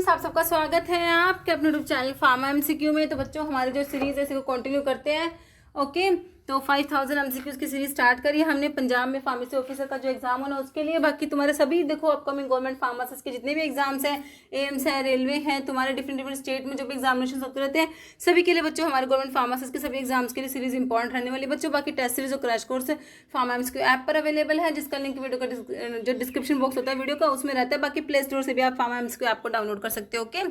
आप सबका स्वागत है आपके अपने यूट्यूब चैनल फार्मा एमसीक्यू में। तो बच्चों हमारी जो सीरीज है इसको कंटिन्यू करते हैं। ओके, तो 5000 एमसीक्यूज की सीरीज स्टार्ट करी हमने पंजाब में फार्मेसी ऑफिसर का जो एग्जाम होना उसके लिए। बाकी तुम्हारे सभी देखो अपकमिंग गवर्नमेंट फार्मासिस्ट के जितने भी एग्जाम्स हैं, एम्स है, रेलवे हैं, तुम्हारे डिफरेंट स्टेट में जो भी एग्जामिनेशन होते रहते हैं, सभी के लिए बच्चों हमारे गवर्नमेंट फार्मासिस्ट के सभी एग्जाम्स के लिए सीरीज इंपॉर्टेंट रहने वाली बच्चों। बाकी टेस्ट सीरीज और crash course pharma MCQ app पर अवेलेबल है, जिसका लिंक वीडियो का जो डिस्क्रिप्शन बॉक्स होता है वीडियो का उसमें रहता है। बाकी प्ले स्टोर से भी आप फार्मा एमसीक्यू ऐप को डाउनलोड कर सकते हो। ओके,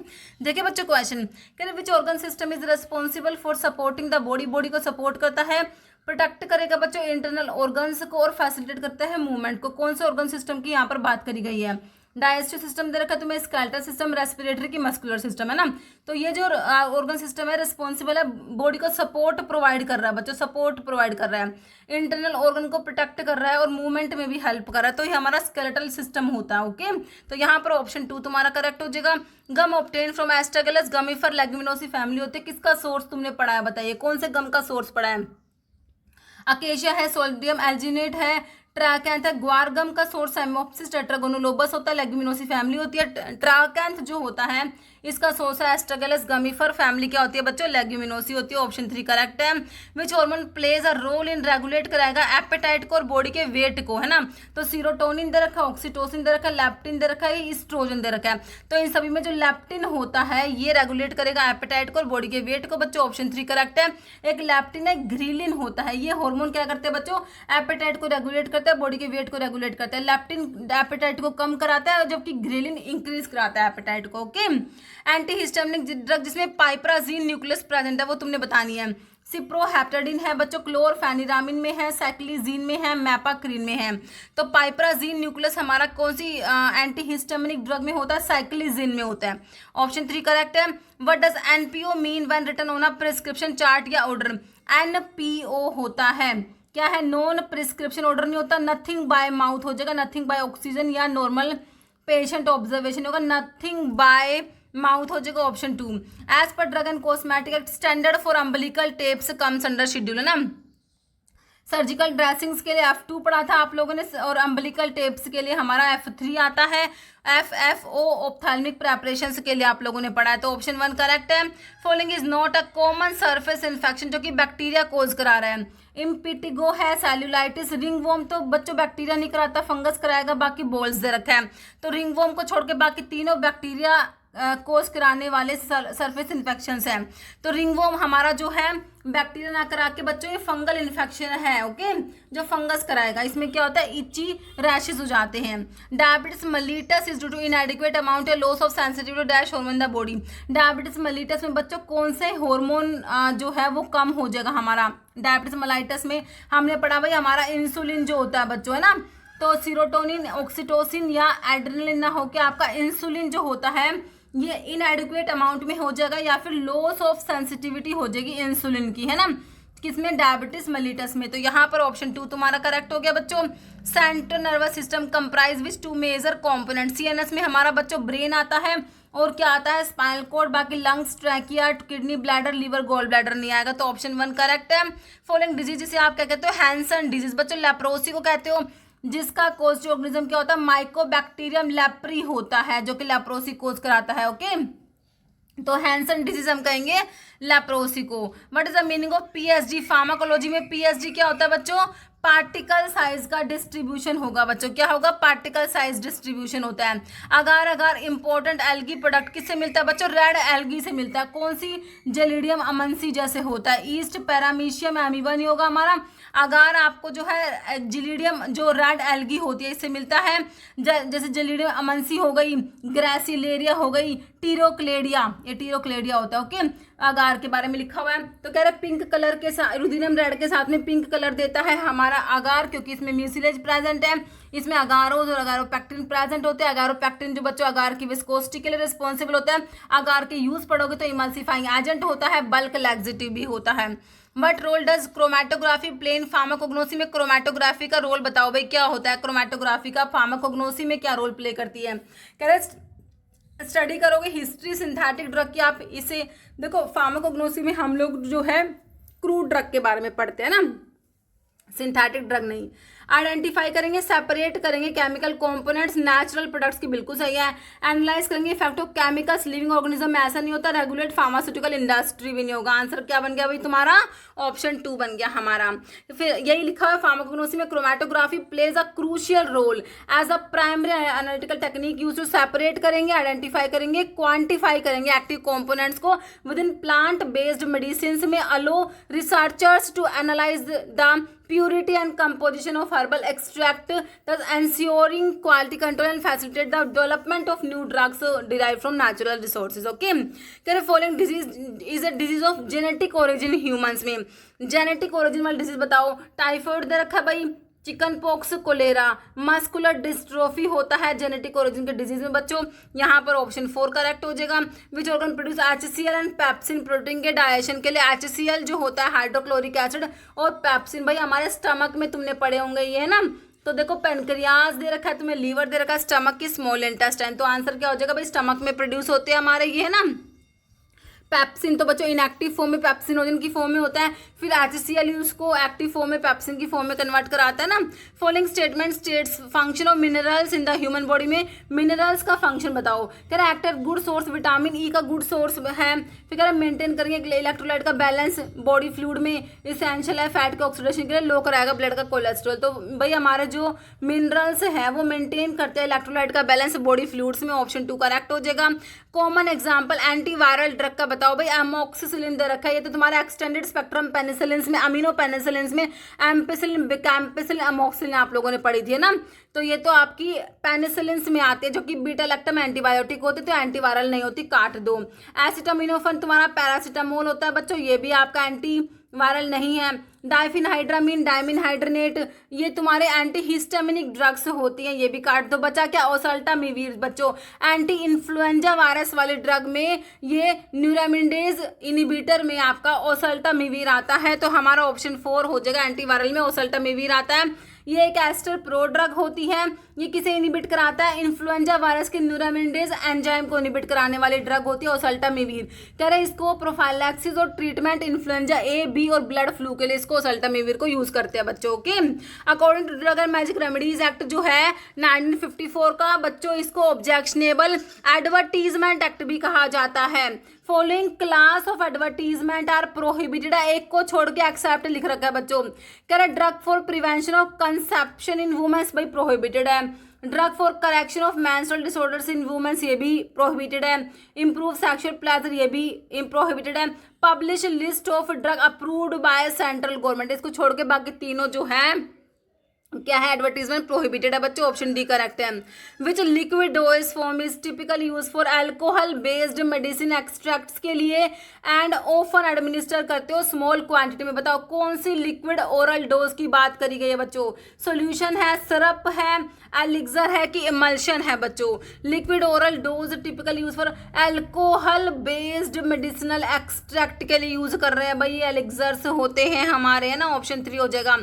देखिए बच्चों क्वेश्चन कह रहे which organ system is responsible for supporting the body, body को सपोर्ट करता है, प्रोटेक्ट करेगा बच्चों इंटरनल ऑर्गन्स को और फैसिलिटेट करता है मूवमेंट को। कौन से ऑर्गन सिस्टम की यहाँ पर बात करी गई है? डाइजेस्टिव सिस्टम दे रखा है तुम्हें, स्केलेटल सिस्टम, रेस्पिरेटरी की, मस्कुलर सिस्टम है ना। तो ये जो ऑर्गन सिस्टम है रिस्पॉन्सिबल है बॉडी को सपोर्ट प्रोवाइड कर रहा है बच्चों, सपोर्ट प्रोवाइड कर रहा है, इंटरनल ऑर्गन को प्रोटेक्ट कर रहा है और मूवमेंट में भी हेल्प कर रहा है। तो ये हमारा स्केलेटल सिस्टम होता है। ओके, तो यहाँ पर ऑप्शन 2 तुम्हारा करेक्ट हो जाएगा। गम ऑब्टेन फ्रॉम एस्ट्रेगेलस गमीफर लेग्यूमिनोसी फैमिली होते, किसका सोर्स तुमने पढ़ा है बताइए, कौन से गम का सोर्स पढ़ा है? अकेशिया है, सोल्डियम एल्जिनेट है, ट्राकैंथ है, ग्वारगम का सोर्स हेमोप्सिस टेट्रागोनोलोबस होता है, लेग्यूमिनोसी फैमिली होती है। ट्राकैंथ जो होता है इसका सोर्स है एस्ट्रेगेलस गमीफर फैमिली क्या होती है बच्चों, लेग्यूमिनोसी होती है। ऑप्शन 3 करेक्ट है। Which hormone plays a role in regulate कराएगा एपेटाइट को और बॉडी के वेट को, है ना। तो सीरोटोनिन दे रखा है, ऑक्सीटोसिन दे रखा है, लेप्टिन दे रखा है, ईस्ट्रोजन दे रखा है। तो इन सभी में जो लेप्टिन होता है ये रेगुलेट करेगा एपेटाइट को और बॉडी के वेट को बच्चों। ऑप्शन 3 करेक्ट है। एक लेप्टिन है, ग्रीलिन होता है, ये हार्मोन क्या करते हैं बच्चों, एपेटाइट को रेगुलेट करता है, बॉडी के वेट को रेगुलेट करता है। लेप्टिन एपेटाइट को कम कराता है जबकि ग्रीलिन इंक्रीज कराता है एपेटाइट को। ओके, एंटीहिस्टामिनिक ड्रग जिसमें पाइपराजीन न्यूक्लियस प्रेजेंट है वो तुमने बतानी है। सिप्रोहेप्टेडिन है बच्चों, क्लोरफेनिरामिन में है, साइक्लिजीन में है, मैपाक्रीन में है। तो पाइपराजीन न्यूक्लियस हमारा कौन सी एंटीहिस्टामिनिक ड्रग में होता है, साइक्लिजीन में होता है। ऑप्शन 3 करेक्ट है। What does NPO mean when written on a prescription chart या ऑर्डर? एनपीओ होता है क्या है, नॉन प्रिस्क्रिप्शन ऑर्डर नहीं होता। नथिंग बाय माउथ हो जाएगा, नथिंग बाय ऑक्सीजन या नॉर्मल पेशेंट ऑब्जर्वेशन होगा, नथिंग बाय माउथ हो जाएगा। Option 2 as per drug and cosmetic act standard for umbilical tapes comes under schedule, है ना। सर्जिकल ड्रेसिंग्स के लिए F2 पढ़ा था आप लोगों ने और अम्बिलिकल टेप्स के लिए हमारा F3 आता है। FFO ऑप्थेल्मिक प्रेपरेशंस के लिए आप लोगों ने पढ़ा है। तो ऑप्शन 1 करेक्ट है। Following is not a common surface infection जो कि बैक्टीरिया कोज करा रहा है। इम्पिटिगो है, सेल्यूलाइटिस, रिंगवॉर्म तो बच्चों बैक्टीरिया नहीं कराता, फंगस कराएगा, बाकी बोल्स दे रखा है। तो रिंगवॉर्म को छोड़ के बाकी तीनों बैक्टीरिया कोस कराने वाले सरफेस इन्फेक्शन हैं। तो रिंगवॉर्म हमारा जो है बैक्टीरिया ना करा के बच्चों ये फंगल इन्फेक्शन है। ओके, जो फंगस कराएगा, इसमें क्या होता है, इची रैशेस हो जाते हैं। Diabetes mellitus is due to inadequate amount या loss of sensitivity dash hormone the body. Diabetes mellitus में बच्चों कौन से हार्मोन जो है वो कम हो जाएगा हमारा? डायबिटिस मेलिटस में हमने पढ़ा भाई हमारा इंसुलिन जो होता है बच्चों, है ना। तो सीरोटोनिन, ऑक्सीटोसिन या एड्रेनलिन ना होकर आपका इंसुलिन जो होता है ये इनएडिक्वेट अमाउंट में हो जाएगा या फिर लॉस ऑफ सेंसिटिविटी हो जाएगी इंसुलिन की, है ना, किसमें, डायबिटिस मेलिटस में। तो यहाँ पर ऑप्शन 2 तुम्हारा करेक्ट हो गया बच्चों। सेंट्रल नर्वस सिस्टम कंप्राइज विच 2 मेजर कंपोनेंट? सीएनएस में हमारा बच्चों ब्रेन आता है और क्या आता है, स्पाइनल कॉर्ड, बाकी lungs, trachea, kidney, bladder, liver, gall bladder नहीं आएगा। तो ऑप्शन 1 करेक्ट है। फॉलोइंग डिजीज जिसे आप क्या कहते हो, हैंसन डिजीज बच्चों, लेप्रोसी को कहते हो, जिसका कोज ऑर्गेनिज्म क्या होता है, माइकोबैक्टीरियम लेप्री होता है जो कि लेप्रोसी कोज कराता है। ओके, तो हैंसन डिजीज हम कहेंगे लेप्रोसी को। What is the meaning of PSD? Pharmacology में पीएसडी क्या होता है बच्चों, पार्टिकल साइज का डिस्ट्रीब्यूशन होगा बच्चों। क्या होगा, पार्टिकल साइज डिस्ट्रीब्यूशन होता है। अगार अगार इंपॉर्टेंट एल्गी प्रोडक्ट किससे मिलता है बच्चों, रेड एल्गी से मिलता है। कौन सी, जेलिडियम अमनसी जैसे होता है। ईस्ट पैरामीशियम एमीबा नहीं होगा हमारा। अगार आपको जो है जेलिडियम जो रेड एल्गी होती है इससे मिलता है, जैसे जेलिडियम अमनसी हो गई, ग्रेसिलेरिया हो गई, टीरोक्लेडिया, ये टीरोक्लेडिया होता है। ओके, अगार के बारे में लिखा हुआ है। तो कह रहे पिंक कलर के साथ, रुदिनम रेड के साथ में पिंक कलर देता है हमारा अगार, क्योंकि इसमें म्यूसिलेज प्रेजेंट है, इसमें अगारोज और अगारोपैक्टिन प्रेजेंट होते हैं। अगारोपैक्टिन जो बच्चों अगार की विस्कोसिटी के लिए रिस्पॉन्सिबल होता है। अगार के यूज पढ़ोगे तो इमल्सिफाइंग एजेंट होता है, बल्क लैक्सेटिव भी होता है। What role does chromatography play in pharmacognosy में? क्रोमेटोग्राफी का रोल बताओ भाई, क्या होता है क्रोमेटोग्राफी का, फार्माकोग्नोसी में क्या रोल प्ले करती है? कह रहे स्टडी करोगे हिस्ट्री सिंथेटिक ड्रग की, आप इसे देखो फार्माकोग्नोसी में हम लोग जो है क्रूड ड्रग के बारे में पढ़ते हैं ना, सिंथेटिक ड्रग नहीं। आइडेंटिफाई करेंगे, सेपरेट करेंगे केमिकल कंपोनेंट्स नेचुरल प्रोडक्ट्स की, बिल्कुल सही है। एनालाइज करेंगे effect of chemicals living organism में, ऐसा नहीं होता। रेगुलेट फार्मास्यूटिकल इंडस्ट्री भी नहीं होगा। आंसर क्या बन गया भाई तुम्हारा? ऑप्शन 2 बन गया हमारा। फिर यही लिखा है फार्माकोग्नोसी में chromatography plays a crucial role as a primary analytical technique use to separate करेंगे, आइडेंटिफाई करेंगे, क्वांटिफाई करेंगे एक्टिव कंपोनेंट्स को within plant based medicine में, allow researchers to analyze the purity and composition of herbal extract, thus ensuring quality control and facilitate the development of new drugs derived from natural resources. Okay, कह following disease is a disease of genetic origin humans में, genetic origin वाली disease बताओ। Typhoid दे रखा है भाई, chicken pox, cholera, muscular dystrophy होता है जेनेटिक ओरिजिन के डिजीज में बच्चों। यहाँ पर ऑप्शन 4 करेक्ट हो जाएगा। Which organ produce HCl and pepsin, protein के डाइजेशन के लिए HCl जो होता है हाइड्रोक्लोरिक एसिड, और पेप्सिन भाई हमारे स्टमक में तुमने पढ़े होंगे ये है ना। तो देखो पेनक्रियाज दे रखा है तुम्हें, लीवर दे रखा है, स्टमक की स्मॉल इंटेस्टाइन, तो आंसर क्या हो जाएगा भाई? स्टमक में प्रोड्यूस होते हैं हमारे ये है ना। पेप्सिन तो बच्चों इनएक्टिव फॉर्म में पेप्सिनोजन की फॉर्म में होता है, फिर HCl उसको एक्टिव फॉर्म में पेप्सिन की फॉर्म में कन्वर्ट कराता है ना। Following statement states function of minerals in the human body में, मिनरल्स का फंक्शन बताओ। कह रहा है actor good source, vitamin E का गुड सोर्स है। फिर कह रहा है मेंटेन करेंगे इलेक्ट्रोलाइट का बैलेंस बॉडी फ्लूइड में, इसेंशियल है फैट के ऑक्सीडेशन के लिए, लो कराएगा ब्लड का कोलेस्ट्रॉल। तो भाई हमारे जो मिनरल्स है वो मेंटेन करते हैं इलेक्ट्रोलाइट का बैलेंस बॉडी फ्लूइड्स में, ऑप्शन 2 करेक्ट हो जाएगा। कॉमन एग्जाम्पल एंटीवायरल ड्रग का बताओ भाई। एमोक्सिसिलिन दे रखा है, ये तो तुम्हारा एक्सटेंडेड स्पेक्ट्रम पेनिसिलिन में, अमीनो पेनिसिलिन में एम्पिसिलिन, बिकैम्पिसिलिन, एमोक्सिलिन आप लोगों ने पढ़ी थी है ना। तो ये तो आपकी पेनिसिलिन में आती है जो कि बीटा लैक्टम एंटीबायोटिक होती है, तो एंटीवायरल नहीं होती, काट दो। एसिटामिनोफेन तुम्हारा पैरासिटामोल होता है बच्चों, ये भी आपका एंटी वायरल नहीं है। डाइफिनहाइड्रामीन, डायमिनहाइड्रेनेट, ये तुम्हारे एंटी हिस्टामिनिक ड्रग्स होती हैं, ये भी काट दो। बचा क्या? ओसल्टामिविर बच्चों, एंटी इन्फ्लुएंजा वायरस वाले ड्रग में ये न्यूरामिडेज इनिबिटर में आपका ओसल्टामिविर आता है, तो हमारा ऑप्शन 4 हो जाएगा। एंटीवायरल में ओसल्टामिविर आता है। ये एक एस्टर प्रो ड्रग होती है, ये किसे इनिबिट कराता है? इन्फ्लुएंजा वायरस के न्यूरामिडेज एंजाइम को इनिबिट कराने वाली ड्रग होती है ओसल्टामिविर। कह रहे इसको प्रोफाइलैक्सिस और ट्रीटमेंट इन्फ्लुएंजा ए, बी और ब्लड फ्लू के लिए इसको ओसल्टामिविर को यूज करते हैं बच्चों। Okay, according to drug and magic remedies act जो है 1954 का बच्चों, इसको ऑब्जेक्शनेबल एडवर्टीजमेंट एक्ट भी कहा जाता है। Following class of advertisement are prohibited, एक को छोड़ के एक्सेप्ट लिख रखा है बच्चों। कह रहा drug for prevention of conception in womens भाई प्रोहिबिटेड है। Drug for correction of menstrual disorders in womens ये भी प्रोहिबिटेड है। इंप्रूव सेक्सुअल प्लेजर ये भी प्रोहिबिटेड है। Publish list of drug approved by central government, इसको छोड़ के बाकी तीनों जो है क्या है? एडवर्टीजमेंट प्रोहिबिटेड है बच्चों, ऑप्शन डी करेक्ट है। विच liquid dose form is typical use for alcohol based medicine extracts के लिए एंड ऑफन एडमिनिस्टर करते हो स्मॉल क्वांटिटी में, बताओ कौन सी लिक्विड ओरल डोज की बात करी गई है बच्चों? सॉल्यूशन है, सिरप है, एलिक्सर है कि इमल्शन है बच्चों? Liquid oral dose typical use for alcohol based medicinal extract के लिए यूज कर रहे हैं भाई, एलिक्सर्स होते हैं हमारे है ना, ऑप्शन 3 हो जाएगा।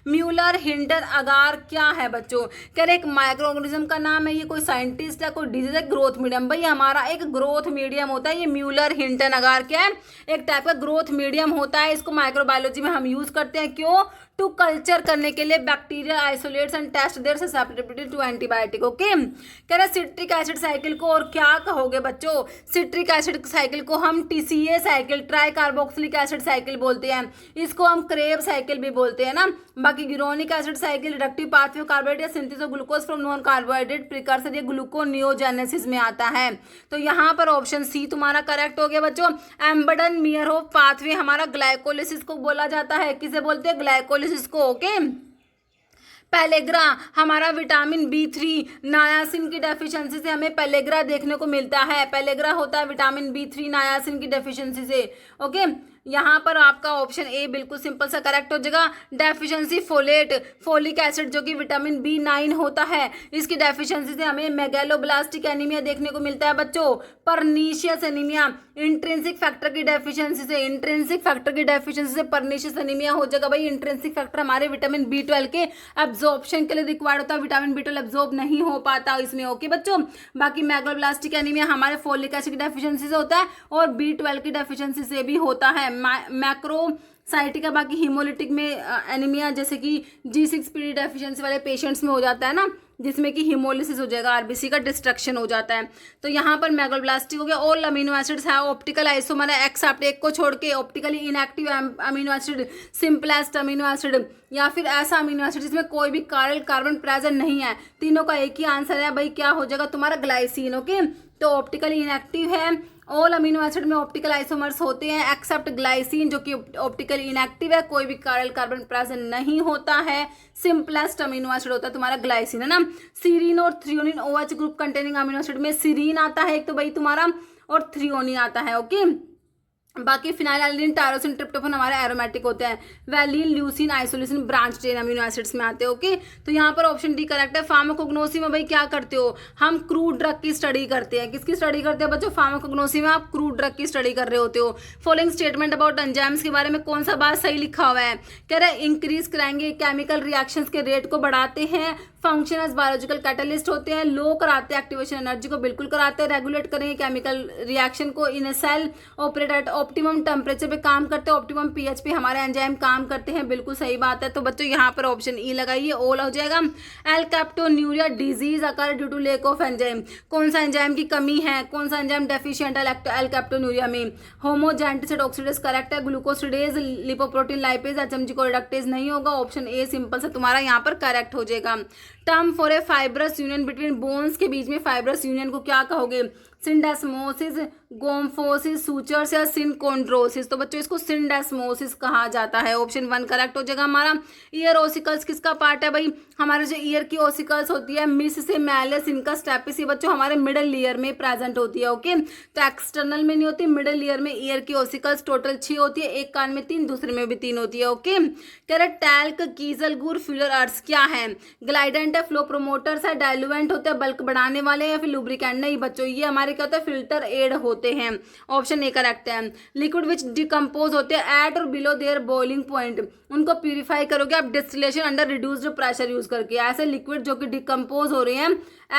म्यूलर हिंटर अगार क्या है बच्चों? कह रहे एक माइक्रो ऑर्गेनिज्म का नाम है, ये कोई साइंटिस्ट है, कोई डिजीज है? ग्रोथ मीडियम भाई हमारा एक ग्रोथ मीडियम होता है ये म्यूलर हिंटन अगार क्या है? एक टाइप का ग्रोथ मीडियम होता है, इसको माइक्रोबायोलॉजी में हम यूज करते हैं। क्यों? टू कल्चर करने के लिए bacterial isolates and test their susceptibility to antibiotic. Okay, कह रहा सिट्रिक एसिड साइकिल को और क्या कहोगे बच्चों? सिट्रिक एसिड साइकिल को हम TCA cycle, try carboxylic acid cycle बोलते हैं, इसको हम क्रेब साइकिल भी बोलते हैं ना। बाकी glucuronic acid cycle reductive pathway carbohydrate या synthesis of glucose from non carbohydrate precursor, ये ग्लूकोनियोजेनेसिस में आता है। तो यहाँ पर ऑप्शन सी तुम्हारा करेक्ट हो गया बच्चों। एम्बेडन मियरहोफ पाथवे हमारा ग्लाइकोलिसिस को बोला जाता है, किसे बोलते हैं? ग्लाइकोलिसिस को। ओके, पेलेग्रा हमारा विटामिन B3 नायासिन की डेफिशिएंसी से हमें पेलेग्रा देखने को मिलता है, पेलेग्रा होता है विटामिन B3 नायासिन की डेफिशिएंसी से। ओके, यहाँ पर आपका ऑप्शन ए बिल्कुल सिंपल सा करेक्ट हो जाएगा। डेफिशिएंसी फोलेट, फोलिक एसिड जो कि विटामिन B9 होता है, इसकी डेफिशिएंसी से हमें मेगालोब्लास्टिक एनीमिया देखने को मिलता है बच्चों। परनीशियस एनीमिया इंट्रिंसिक फैक्टर की डेफिशिएंसी से, इंट्रिंसिक फैक्टर की डेफिशिएंसी से परनीशियस एनीमिया हो जाएगा भाई। इंट्रिंसिक फैक्टर हमारे विटामिन B12 के एब्जॉर्प्शन के लिए रिक्वायर्ड होता है, विटामिन B12 एब्जॉर्ब नहीं हो पाता इसमें। ओके बच्चों, बाकी मेगालोब्लास्टिक एनीमिया हमारे फोलिक एसिड की डेफिशिएंसी से होता है और B12 की डेफिशिएंसी से भी होता है। मैक्रो साइटिका बाकी हीमोलिटिक में एनीमिया जैसे कि G6PD डेफिशिएंसी वाले पेशेंट्स में हो जाता है ना, जिसमें कि हीमोलिसिस हो जाएगा, आरबीसी का डिस्ट्रक्शन हो जाता है। तो यहाँ पर मेगालोब्लास्टी हो गया। ऑल अमीनो एसिड्स है ऑप्टिकल आइसोमर है एक्सेप्ट एक को छोड़ के, optically inactive amino acid, simplest amino acid या फिर ऐसा अमीनो एसिड जिसमें कोई भी कार्बल कार्बन प्रेजेंट नहीं है। तीनों का एक ही आंसर है भाई, क्या हो जाएगा तुम्हारा ग्लाइसिन। ओके, तो ऑप्टिकली इनएक्टिव है। ऑल अमीनो एसिड में ऑप्टिकल आइसोमर्स होते हैं एक्सेप्ट ग्लाइसिन जो कि ऑप्टिकली इनएक्टिव है, कोई भी कार्बन प्रेजेंट नहीं होता है। सिंपलेस्ट अमीनो एसिड होता है तुम्हारा ग्लाइसिन, है ना। सीरीन और threonine OH group containing amino acid में सीरीन आता है एक तो भाई तुम्हारा, और थ्रियोनिन आता है। ओके, बाकी फिनाइलएल्डिन, टायरोसिन, ट्रिप्टोफन हमारे एरोमेटिक होते हैं। Valine, leucine, isoleucine branch chain amino acids में आते हैं। ओके, तो यहाँ पर ऑप्शन डी करेक्ट है। फार्माकोग्नोसी में भाई क्या करते हो, हम क्रूड ड्रग की स्टडी करते हैं। किसकी स्टडी करते हैं बच्चों, फार्माकोग्नोसी में आप क्रूड ड्रग की स्टडी कर रहे होते हो। फॉलोइंग स्टेटमेंट अबाउट एंजाइम्स के बारे में कौन सा बात सही लिखा हुआ है, कह रहा है इंक्रीज कराएंगे, केमिकल रिएक्शंस के रेट को बढ़ाते हैं, फंक्शन एज बायोलॉजिकल कैटलिस्ट होते हैं, लो कराते हैं एक्टिवेशन एनर्जी को, बिल्कुल कराते हैं, रेगुलेट करेंगे केमिकल रिएक्शन को, in cell operate at optimum temperature पे काम करते हैं, ऑप्टिमम पीएच पे हमारे एंजाइम काम करते हैं, बिल्कुल सही बात है। तो बच्चों यहाँ पर ऑप्शन ई लगाइए, ओल हो जाएगा। Alkaptonuria disease occur due to lack of enzyme, कौन सा एंजाइम की कमी है, कौन सा एंजाइम डेफिशिएंट है एल्केप्टोन्यूरिया में, होमोजेंटिसिड ऑक्सीडेज करेक्ट है, ग्लूकोसिडेज, लिपोप्रोटीन लाइपेज, HMG को रिडक्टेज नहीं होगा, ऑप्शन ए सिंपल से तुम्हारा यहाँ पर करेक्ट हो जाएगा। Term for a fibrous union between bones, के बीच में फाइब्रस यूनियन को क्या कहोगे, सिंडेस्मोसिस, गोम्फोसिस, सूचर्स या सिनकोंड्रोसिस। तो बच्चों इसको सिंडेस्मोसिस कहा जाता है, ऑप्शन 1 करेक्ट हो जाएगा हमारा। ईयर ओसिकल्स किसका पार्ट है भाई, हमारे जो ईयर की ओसिकल्स होती है मिस से मैलस, इनका स्टेपिस, ये बच्चों हमारे मिडल ईयर में प्रेजेंट होती है। ओके, तो एक्सटर्नल में नहीं होती, मिडल ईयर में ईयर की ओसिकल्स टोटल 6 होती है, एक कान में 3, दूसरे में भी 3 होती है। ओके, कह रहे टैल्क, कीजल, गुर, फ्यूलर अर्ट्स क्या है, ग्लाइडेंट है, फ्लो प्रोमोटर्स है, डाइल्यूएंट होते हैं, बल्क बढ़ाने वाले या फिर लुब्रिकेंट, नहीं बच्चों ये हमारे क्या होता है, फिल्टर एड होते हैं, ऑप्शन ए करेक्ट है। लिक्विड विच डिकम्पोज होते हैं एट और बिलो देयर बॉइलिंग पॉइंट, उनको प्यूरिफाई करोगे आप distillation under reduced pressure use करके। ऐसे लिक्विड जो कि डिकम्पोज हो रहे हैं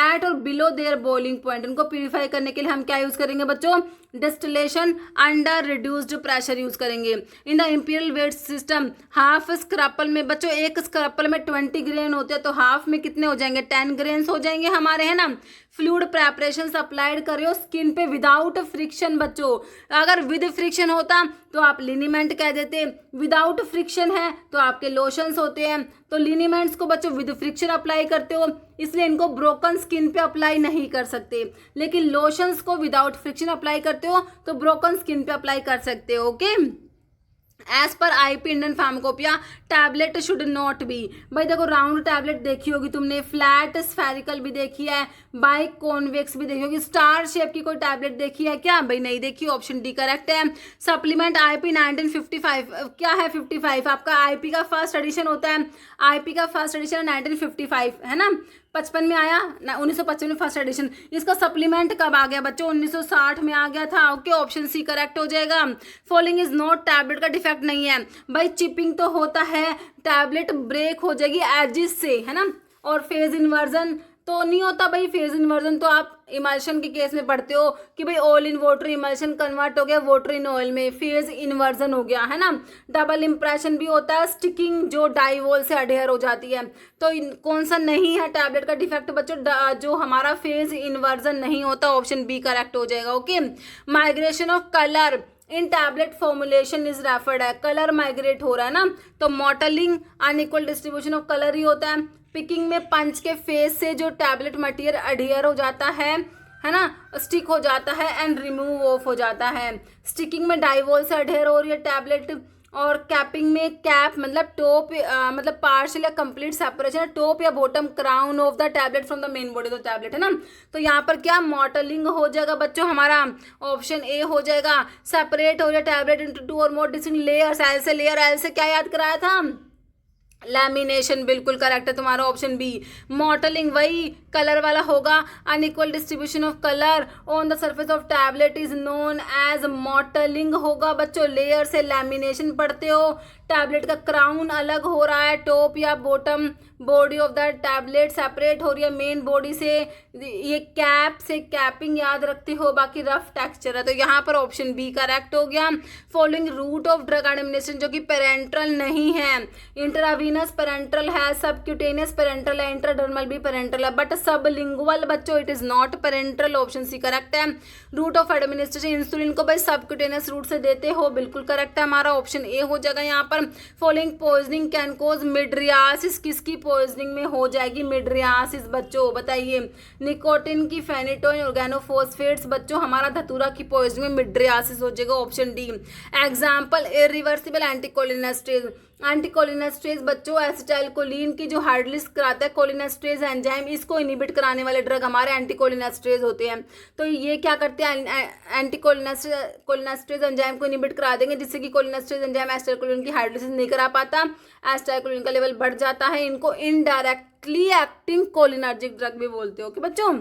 एट और बिलो देयर बॉइलिंग पॉइंट, उनको प्यूरिफाई करने के लिए हम क्या यूज करेंगे बच्चों, distillation under reduced pressure use करेंगे। In the imperial weight system half scruple में बच्चों, एक स्क्रैपल में 20 ग्रेन होते हैं, तो हाफ में कितने हो जाएंगे, 10 ग्रेन्स हो जाएंगे हमारे, है ना। फ्लूइड प्रेपरेशन अप्लाइड कर रहे हो स्किन पे विदाउट फ्रिक्शन बच्चों, अगर विद फ्रिक्शन होता तो आप लिनीमेंट कह देते, विदाउट फ्रिक्शन है तो आपके लोशंस होते हैं। तो लिनीमेंट्स को बच्चों विद फ्रिक्शन अप्लाई करते हो, इसलिए इनको ब्रोकन स्किन पे अप्लाई नहीं कर सकते, लेकिन लोशंस को विदाउट फ्रिक्शन अप्लाई करते हो तो ब्रोकन स्किन पे अप्लाई कर सकते हो। Okay, as per IP Indian pharmacopoeia tablet should not be, भाई देखो राउंड टैबलेट देखी होगी तुमने, फ्लैट स्फेरिकल भी देखी है, बाई कॉन्वेक्स भी देखी होगी, स्टार शेप की कोई टैबलेट देखी है क्या, भाई नहीं देखी, ऑप्शन डी करेक्ट है। सप्लीमेंट IP 1955 क्या है, 55 आपका IP का फर्स्ट एडिशन होता है, IP का फर्स्ट एडिशन 1955 है ना, 55 में आया ना, 1955 में फर्स्ट एडिशन। इसका सप्लीमेंट कब आ गया बच्चों, 1960 में आ गया था। ओके, ऑप्शन सी करेक्ट हो जाएगा। फॉलोइंग इज नॉट, टैबलेट का डिफेक्ट नहीं है भाई, चिपिंग तो होता है, टैबलेट ब्रेक हो जाएगी एजिस से, है ना, और फेज इन्वर्जन तो नहीं होता भाई, फेज इन्वर्जन तो आप इमल्शन के केस में पढ़ते हो कि भाई oil in water emulsion convert हो गया वाटर इन ऑयल में, फेज इन्वर्जन हो गया, है ना। डबल इंप्रेशन भी होता है, स्टिकिंग जो डाइवोल से अडेयर हो जाती है। तो कौन सा नहीं है टैबलेट का डिफेक्ट बच्चों, जो हमारा फेज इन्वर्जन नहीं होता, ऑप्शन बी करेक्ट हो जाएगा। Okay, migration of colour in tablet formulation is referred है, कलर माइग्रेट हो रहा है ना, तो mottling unequal distribution of colour ही होता है। पिकिंग में पंच के फेस से जो टैबलेट मटेरियल अडियर हो जाता है ना, स्टिक हो जाता है एंड रिमूव ऑफ हो जाता है। स्टिकिंग में डाइवोल से अडियर हो रही है टैबलेट, और कैपिंग में कैप मतलब टॉप मतलब पार्शियल या कंप्लीट सेपरेशन, टॉप या bottom crown of the tablet from the main body of the tablet, है ना। तो यहाँ पर क्या मॉटलिंग हो जाएगा बच्चों हमारा, ऑप्शन ए हो जाएगा। सेपरेट हो जाए टैबलेट इनटू 2 और मोर डिस्टिंक्ट लेयर्स, एल से लेयर, एल से क्या याद कराया था, लैमिनेशन, बिल्कुल करेक्ट है तुम्हारा ऑप्शन बी। मॉटलिंग वही कलर वाला होगा, unequal distribution of colour on the surface of tablet is known as mottling होगा बच्चों। लेयर से लैमिनेशन पढ़ते हो, टैबलेट का क्राउन अलग हो रहा है, टॉप या bottom body of the tablet separate हो रही है मेन बॉडी से, ये कैप से कैपिंग याद रखते हो, बाकी रफ टेक्सचर है। तो यहाँ पर ऑप्शन बी करेक्ट हो गया। Following route of drug administration जो कि पेरेंट्रल नहीं है, इंट्रावीनस पेरेंट्रल है, सबक्यूटेनियस पेरेंट्रल है, इंट्राडर्मल भी पेरेंट्रल है, बट सबलिंगुअल बच्चों it is not parenteral, option C correct है। रूट ऑफ एडमिनिस्ट्रेशन इंसुलिन को भाई सबक्यूटेनियस रूट से देते हो, बिल्कुल करेक्ट है, हमारा ऑप्शन ए हो जाएगा यहाँ पर। Following poisoning can cause mydriasis, किसकी पॉइजनिंग में हो जाएगी मिड्रियासिस बच्चों, बताइए। निकोटिन की, फेनिटोइन, ऑर्गेनोफॉस्फेट्स बच्चों हमारा धतूरा की पॉइजनिंग में मिड्रियासिस हो जाएगा, ऑप्शन डी। एग्जाम्पल इरिवर्सिबल एंटीकोलिनेस्टेज, एंटीकोलिनेस्टेज बच्चों एसिटाइलकोलिन की जो हार्डलिस कराता है कोलिनेस्टेज एंजाइम, इसको इनिबिट कराने वाले ड्रग हमारे एंटीकोलिनेस्टेज होते हैं। तो ये क्या करते हैं, एंटीकोलिनेस्टेज एंजाइम को इनिबिट करा देंगे, जिससे कि कोलिनेस्टेज एंजाइम एसिटाइलकोलिन की हार्डलिसिस नहीं करा पाता, एसिटाइलकोलिन का लेवल बढ़ जाता है। इनको इनडायरेक्टली एक्टिंग कोलिनर्जिक ड्रग भी बोलते हो कि बच्चों।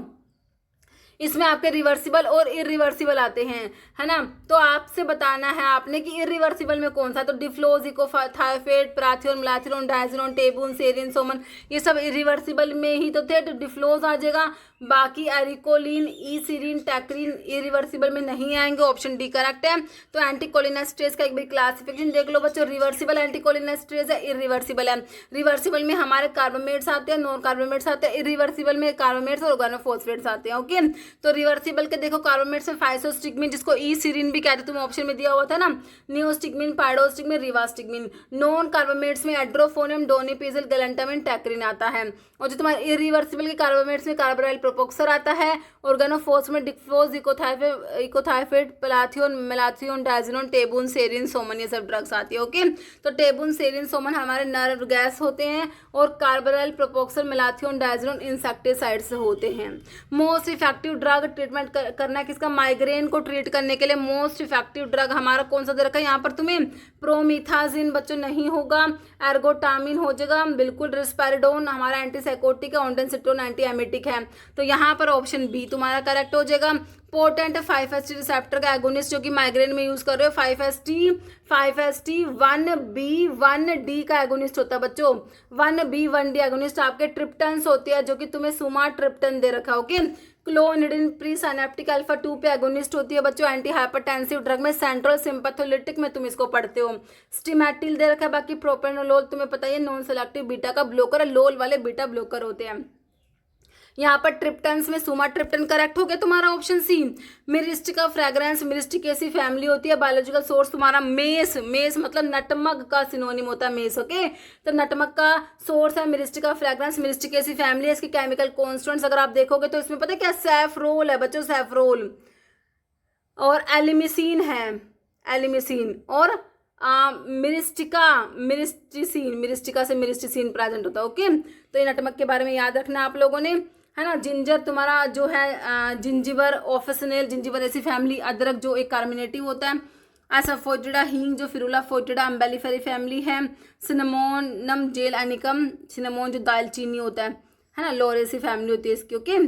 इसमें आपके रिवर्सिबल और इरिवर्सिबल आते हैं, है ना। तो आपसे बताना है आपने कि इरिवर्सिबल में कौन सा, तो डिफ्लोज, इकोथायोफेट, प्राथियोन, मिलाथियोन, डायजिनोन, टेबून, सेरिन, सोमन, ये सब इरिवर्सिबल में ही तो थे, तो डिफ्लोज आ जाएगा। बाकी एरिकोलिन, ईसीरिन, टैक्रिन इरिवर्सिबल में नहीं आएंगे, ऑप्शन डी करेक्ट है। तो एंटीकोलिनेस्टेज का एक बार क्लासिफिकेशन देख लो बच्चों, रिवर्सिबल एंटीकोलिनेस्टेज है, इरिवर्सिबल है। रिवर्सिबल में हमारे कार्बोमेट्स आते हैं, नॉन कार्बोमेट्स आते हैं, इरिवर्सिबल में कार्बोमेट्स और ऑर्गेनोफॉस्फेट्स आते हैं, ओके। तो रिवर्सिबल के देखो कार्बोमेट्स में फाइसोस्टिग्मिन, जिसको ईसीरिन भी कहते, तुम्हें ऑप्शन में दिया हुआ था ना, नियोस्टिग्मिन, पाइडोस्टिग्मिन, रिवास्टिग्मिन। नॉन कार्बोमेट्स में एड्रोफोनियम, डोनिपेजिल, गैलेंटामिन, टैक्रिन आता है। और जो तुम्हारे इरिवर्सिबल के कार्बोमेट्स में कार्बोराइल प्रोपोक्सर आता है, ऑर्गेनोफॉस में डिफ्लोज, इकोथायोफेट, प्लाथियोन, मेलाथियोन, डायजिनोन, टेबून, सेरिन, सोमन, ये सब ड्रग्स आती है, ओके। तो टेबून, सेरिन, सोमन हमारे नर्व गैस होते हैं, और कार्बोराइल प्रोपोक्सर, मेलाथियोन, डायजिनोन इंसेक्टिसाइड्स होते हैं। मोस्ट इफेक्टिव ड्रग ट्रीटमेंट करना है किसका, माइग्रेन को ट्रीट करने के लिए मोस्ट इफेक्टिव ड्रग हमारा कौन सा दे रखा है यहाँ पर तुम्हें, प्रोमिथाजिन बच्चों नहीं होगा, एर्गोटामिन हो जाएगा, बिल्कुल। रिस्पेरिडोन हमारा एंटीसाइकोटिक है, ऑन्डेंसिटोन एंटी एमिटिक है, तो यहाँ पर ऑप्शन बी तुम्हारा करेक्ट हो जाएगा। पोटेंट 5-HT रिसेप्टर का एगोनिस्ट जो कि माइग्रेन में यूज कर रहे हो, 5-HT 1B 1D का एगोनिस्ट होता है बच्चों, 1B 1D एगोनिस्ट आपके ट्रिप्टन्स होते हैं, जो कि तुम्हें सुमा ट्रिप्टन दे रखा है, okay. Clonidine pre synaptic alpha 2 पे एगोनिस्ट होती है बच्चों, एंटी हाइपरटेंसिव ड्रग में, सेंट्रल सिंपैथोलिटिक में तुम इसको पढ़ते हो। स्टिमेटिल दे रखा है, बाकी प्रोपेनोलोल तुम्हें पता है नॉन सेलेक्टिव बीटा का ब्लोकर है, लोल वाले बीटा ब्लोकर होते हैं। यहाँ पर ट्रिप्टन्स में सुमा ट्रिप्टन करेक्ट हो गया तुम्हारा option C. Myristica fragrans, myristicaceae family होती है, बायोलॉजिकल सोर्स तुम्हारा मेस, मेस मतलब नटमग का सिनोनिम होता है मेस, ओके। तो नटमग का सोर्स है मिरिस्टिका फ्रेग्रेंस, मिरिस्टिकेसी फैमिली है। इसके केमिकल कॉन्स्टेंट्स अगर आप देखोगे तो इसमें पता है क्या, सैफरोल है बच्चों, सैफरोल, और एलिमिसिन है, एलिमिसिन, और मिरिस्टिका से मिरिस्टिसिन प्रेजेंट होता है, ओके। तो ये नटमग के बारे में याद रखना आप लोगों ने, है ना। जिंजर तुम्हारा जो है जिंजिवर ऑफिसनेल, जिंजिवर ऐसी फैमिली। अदरक जो एक कार्मिनेटिव होता है। एसाफोइटिडा हींग जो फिरूला फोइटिडा अम्बेलिफेरी फैमिली है। सिनेमोनम जेल एनिकम, सिनेमोन जो दालचीनी होता है ना, लोरेसी फैमिली होती है इसकी, ओके।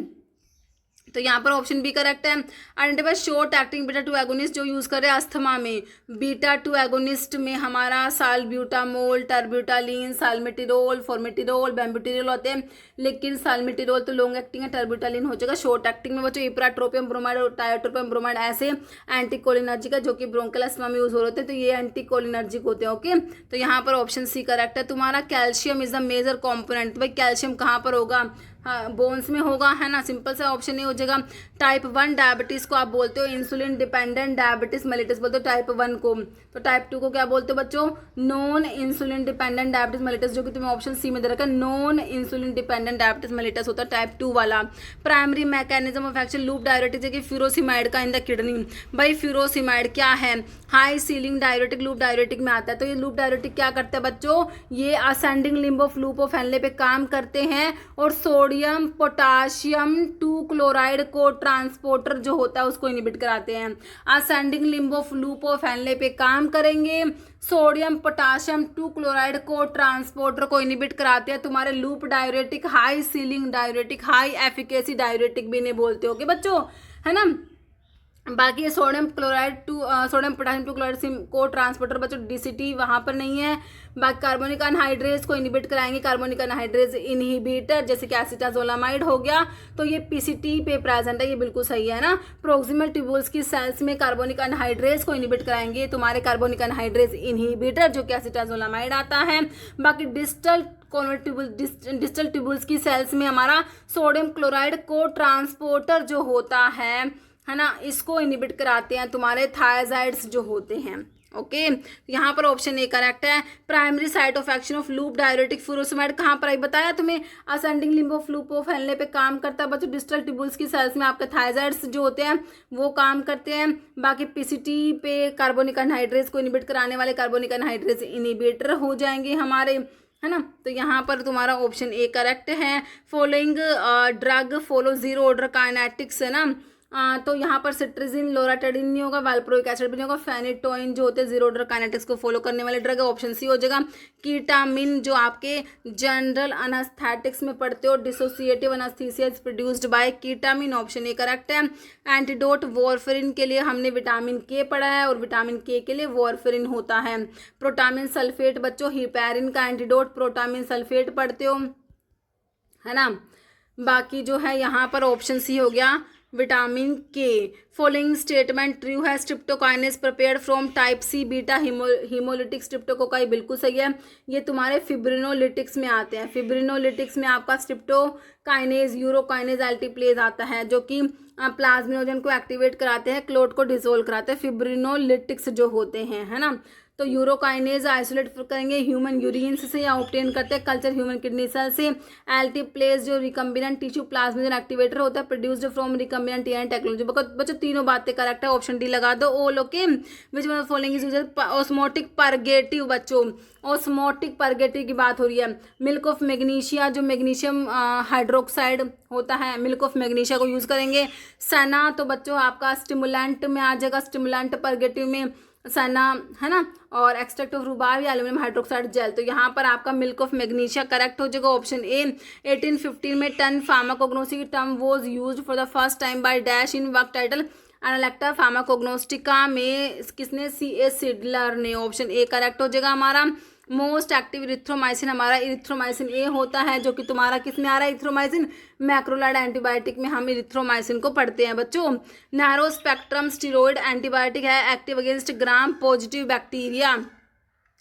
तो यहाँ पर ऑप्शन बी करेक्ट है। Identify short acting beta 2 agonist जो यूज कर रहे हैं अस्थमा में। बीटा 2 एगोनिस्ट में हमारा साल्ब्यूटामोल, टर्ब्यूटालिन, साल्मेटिरोल, फॉर्मेटिरोल, बेम्बुटिरोल होते हैं, लेकिन साल्मेटिरोल तो लॉन्ग एक्टिंग है, टर्ब्यूटालिन हो जाएगा शॉर्ट एक्टिंग में बच्चों। इप्राट्रोपियम ब्रोमाइड और टायोट्रोपियम ब्रोमाइड ऐसे एंटीकोलिनर्जिक है जो कि ब्रोंकल अस्थमा में यूज हो रहे थे, तो ये एंटीकोलिनर्जिक होते हैं, ओके। तो यहाँ पर ऑप्शन सी करेक्ट है तुम्हारा। Calcium is the major component, भाई कैल्शियम कहाँ पर होगा, हाँ बोन्स में होगा, है ना, सिंपल सा ऑप्शन नहीं हो जाएगा। टाइप 1 डायबिटीज को आप बोलते हो इंसुलिन डिपेंडेंट डायबिटीज मेलिटस बोलते हो टाइप 1 को। तो टाइप 2 को क्या बोलते हो बच्चों, non insulin dependent diabetes mellitus, जो कि तुम्हें ऑप्शन सी में दे रखा है, non insulin dependent diabetes mellitus होता है टाइप 2 वाला। Primary mechanism of action loop diuretic है कि फ्यूरोसिमाइड का इन द किडनी। भाई फ्यूरोसिमाइड क्या है, high ceiling diuretic, loop diuretic में आता है। तो ये लूप डायरेटिक क्या करता है बच्चों, ये ascending limb of loop of Henle पे काम करते हैं, और सोडियम पोटाशियम 2 क्लोराइड को ट्रांसपोर्टर जो होता है उसको इनिबिट कराते हैं। Ascending limb of loop of Henle पे काम करेंगे, सोडियम पोटाशियम 2 क्लोराइड को ट्रांसपोर्टर को इनिबिट कराते हैं तुम्हारे loop diuretic, high ceiling diuretic, high efficacy diuretic भी नहीं बोलते हो कि बच्चों, है ना। बाकी ये sodium chloride two sodium potassium two chloride को ट्रांसपोर्टर बच्चों DCT वहाँ पर नहीं है। बाकी कार्बोनिक अनहाइड्रेज को इनहिबिट कराएंगे, कार्बोनिक अनहाइड्रेज इनहिबिटर जैसे कि एसिटाजोलामाइड हो गया, तो ये PCT पे प्रेजेंट है, ये बिल्कुल सही है ना। प्रोक्सिमल ट्यूबुल्स की सेल्स में कार्बोनिक अनहाइड्रेज को इनहिबिट कराएंगे तुम्हारे कार्बोनिक अनहाइड्रेज इनहिबिटर जो कि एसिटाजोलामाइड आता है। बाकी डिस्टल डिस्टल ट्यूबुल्स की सेल्स में हमारा सोडियम क्लोराइड को ट्रांसपोर्टर जो होता है ना, इसको इनहिबिट कराते हैं तुम्हारे थायजाइड्स जो होते हैं। ओके, यहाँ पर ऑप्शन ए करेक्ट है। Primary site of action of loop diuretic furosemide कहाँ पर आई बताया तुम्हें, असेंडिंग लिम्ब ऑफ लूप को फैलने पे काम करता है बच्चों। डिस्टल ट्यूबुल्स की सेल्स में आपके थायजाइड्स जो होते हैं वो काम करते हैं। बाकी PCT पे कार्बोनिक अनहाइड्रेज को इनहिबिट कराने वाले कार्बोनिक अनहाइड्रेज इनहिबिटर हो जाएंगे हमारे, है ना। तो यहाँ पर तुम्हारा ऑप्शन ए करेक्ट है। Following drug follow zero order kinetics है ना, तो यहाँ पर सिट्रिजिन लोराटेडिन नहीं होगा, वाल्प्रोइक एसिड भी नहीं होगा, फेनिटोइन जो होते हैं जीरो ऑर्डर काइनेटिक्स को फॉलो करने वाले ड्रग है, ऑप्शन सी हो जाएगा। कीटामिन जो आपके जनरल अनास्थेटिक्स में पढ़ते हो, dissociative anaesthesia is produced by ketamine, option A correct है। एंटीडोट वॉरफेरिन के लिए हमने विटामिन के पढ़ा है और विटामिन के लिए वॉरफेरिन होता है। प्रोटामिन सल्फेट बच्चों हिपैरिन का एंटीडोट प्रोटामिन सल्फेट पढ़ते हो, है ना। बाकी जो है यहाँ पर ऑप्शन सी हो गया विटामिन के। फॉलोइंग स्टेटमेंट ट्रू है, streptokinase prepared from type C beta haemolytic streptococci बिल्कुल सही है। ये तुम्हारे फिब्रिनोलिटिक्स में आते हैं। फिब्रिनोलिटिक्स में आपका स्ट्रिप्टोकाइनेज यूरोकाइनेज एल्टीप्लेज आता है जो कि प्लाज्मिनोजन को एक्टिवेट कराते हैं, क्लोट को डिसोल्व कराते हैं, फिब्रिनोलिटिक्स जो होते हैं, है ना। तो यूरोकाइनेज आइसोलेट करेंगे ह्यूमन यूरिन से या ऑब्टेन करते हैं कल्चर ह्यूमन किडनी सेल से। एल्टीप्लेज जो रिकम्बिनेंट टिश्यू प्लाज्मिनोजन एक्टिवेटर होता है produced from recombinant TN technology. बच्चों तीनों बातें करेक्ट है, ऑप्शन डी लगा दो all. Okay, which one of following is used osmotic purgative बच्चों, ऑस्मोटिक परगेटिव की बात हो रही है। मिल्क ऑफ मैग्नीशिया जो मैग्नीशियम हाइड्रोक्साइड होता है, मिल्क ऑफ मैग्नीशिया को यूज करेंगे। सना तो बच्चों आपका स्टिमुलेंट में आ जाएगा, स्टिमुलेंट परगेटिव में सना, है ना। और एक्सट्रैक्ट ऑफ रूबार या एल्यूमिनियम हाइड्रोक्साइड जेल, तो यहाँ पर आपका मिल्क ऑफ मैग्नीशिया करेक्ट हो जाएगा, ऑप्शन ए। 1815 में टन फार्माकोग्नोसी की term was used for the first time by dash in work title Analecta Pharmacognostica में किसने, C.A. सिडलर ने, ऑप्शन ए करेक्ट हो जाएगा हमारा। मोस्ट एक्टिव इरिथ्रोमाइसिन हमारा इरिथ्रोमाइसिन ए होता है जो कि तुम्हारा किस में आ रहा है, इरिथ्रोमाइसिन मैक्रोलाइड एंटीबायोटिक में हम इरिथ्रोमाइसिन को पढ़ते हैं बच्चों। नैरो स्पेक्ट्रम स्टीरॉयड एंटीबायोटिक है active against gram positive bacteria,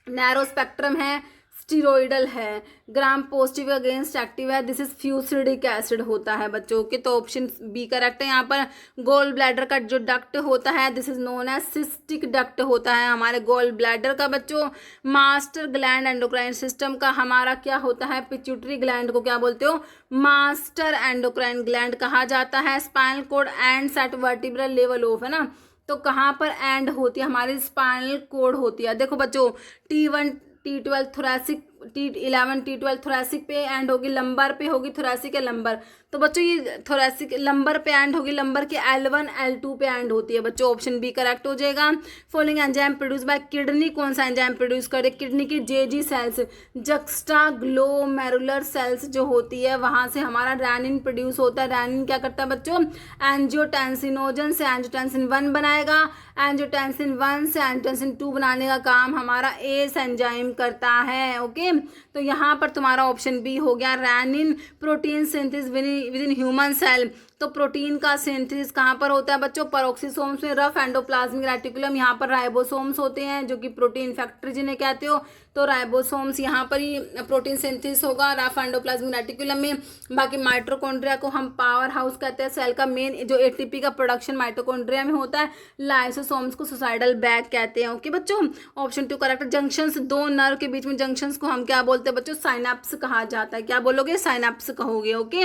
narrow spectrum है, स्टीरोइडल है, ग्राम पॉजिटिव अगेंस्ट एक्टिव है, दिस इज फ्यूसिडिक एसिड होता है बच्चों के, तो ऑप्शन बी करेक्ट है। यहाँ पर गोल ब्लैडर का जो डक्ट होता है this is known as cystic duct होता है हमारे गोल ब्लैडर का बच्चों। मास्टर ग्लैंड एंडोक्राइन सिस्टम का हमारा क्या होता है, पिट्यूटरी ग्लैंड को क्या बोलते हो, मास्टर एंडोक्राइन ग्लैंड कहा जाता है। Spinal cord ends at vertebral level of, है ना, तो कहाँ पर एंड होती है हमारी स्पाइनल कोड होती है। देखो बच्चों T1 T12 thoracic, T11 T12 thoracic पे एंड होगी, लंबर पे होगी, थोरैसिक या लंबर, तो बच्चों ये थोरैसिक लंबर पे एंड होगी, लंबर के L1 L2 पे एंड होती है बच्चों, ऑप्शन बी करेक्ट हो जाएगा। Following enzyme produce by kidney, कौन सा एंजाइम प्रोड्यूस करे, किडनी की JG cells, juxtaglomerular cells जो होती है वहां से हमारा रैनिन प्रोड्यूस होता है। रैनिन क्या करता है बच्चों, एंजियोटेंसिनोजन से एंजियोटेंसिन 1 बनाएगा, एंजियोटेंसिन 1 से एंजियोटेंसिन 2 बनाने का काम हमारा एस एंजाइम करता है। ओके, तो यहाँ पर तुम्हारा ऑप्शन बी हो गया renin. Protein synthesis within human cell, तो प्रोटीन का सिंथेसिस कहाँ पर होता है बच्चों, पेरोक्सिसोम्स में, रफ एंडोप्लाज्मिक रेटिकुलम, यहाँ पर राइबोसोम्स होते हैं जो कि प्रोटीन फैक्ट्री जिन्हें कहते हो, तो राइबोसोम्स यहाँ पर ही प्रोटीन सिंथेसिस होगा रफ एंडोप्लाज्मिक रेटिकुलम में। बाकी माइटोकॉन्ड्रिया को हम पावर हाउस कहते हैं, सेल का मेन जो ATP का प्रोडक्शन माइटोकॉन्ड्रिया में होता है। लाइसोसोम्स को सुसाइडल बैग कहते हैं। ओके बच्चों, ऑप्शन 2 करेक्ट। जंक्शंस, दो नर्व के बीच में जंक्शंस को हम क्या बोलते हैं बच्चों, साइनेप्स कहा जाता है, क्या बोलोगे, साइनेप्स कहोगे। ओके,